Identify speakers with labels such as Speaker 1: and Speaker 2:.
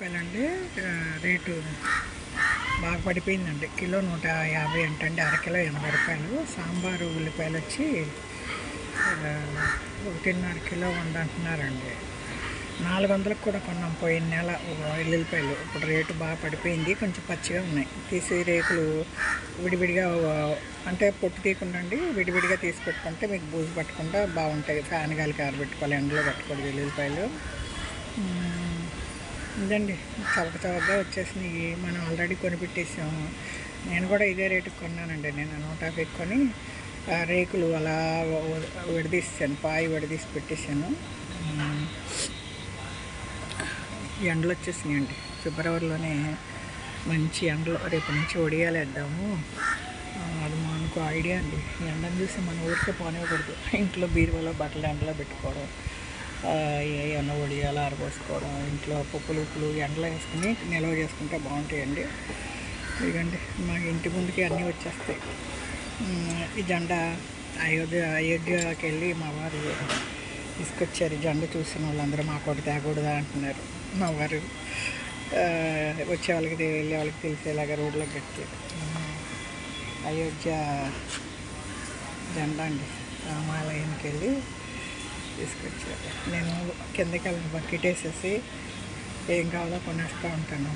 Speaker 1: రూపాయలండి. రేటు బాగా పడిపోయిందండి. కిలో 150 అంటండి, అరకిలో 80 రూపాయలు. సాంబారు ఉల్లిపాయలు వచ్చి 1.5 కిలో 100 అంటున్నారండి. 400కు కూడా కొన్నాం పోయిన నెల ఎల్లుల్లిపాయలు. ఇప్పుడు రేటు బాగా పడిపోయింది, కొంచెం పచ్చిగా ఉన్నాయి. తీసి రేకులు విడివిడిగా అంటే పొట్టు తీయకుండా అండి, విడివిడిగా తీసి పెట్టుకుంటే మీకు బూజు పట్టకుండా బాగుంటాయి. ఫ్యాన్ గాలికి ఆరబెట్టుకోవాలి, ఎండలో పెట్టుకోవాలి వెల్లుల్లిపాయలు. ఇదండి చవకగా వచ్చేసినాయి. మనం ఆల్రెడీ కొనిపెట్టేసాము. నేను కూడా ఇదే రేటుకి కొన్నానండి. నేను 150 కొని రేకులు అలా విడదీసాను, పాయి విడదీసి పెట్టేశాను. ఎండలు వచ్చేసినాయండి. ఫిబ్రవరిలోనే మంచి ఎండలు. రేపు నుంచి వడియాలేద్దాము, అది మనకు ఐడియా అండి. ఎండను చూసి మన ఊరికే పోనివ్వకూడదు. ఇంట్లో బీరువాలో బట్టలు ఎండలో పెట్టుకోవడం, ఏమన్నా వడియాలు ఆరబోసుకోవడం, ఇంట్లో పప్పులు ఉప్పులు ఎండలో వేసుకుని నిల్వ చేసుకుంటే బాగుంటాయండి. ఇదిగండి మా ఇంటి ముందుకి అన్నీ వచ్చేస్తాయి. ఈ జెండా అయోధ్యకి వెళ్ళి మా వారు తీసుకొచ్చారు. జెండా చూసిన వాళ్ళందరూ మా కొడు తేకూడదా అంటున్నారు. మా వారు వచ్చే వాళ్ళకి వెళ్ళే వాళ్ళకి తెలిసేలాగా రోడ్లో కట్టారు. అయోధ్య జెండా అండి. రామాలయానికి వెళ్ళి తీసుకొచ్చారు. నేను కిందకి వెళ్ళి బకెట్ వేసేసి ఏం కావాలో కొనేస్తూ ఉంటాను.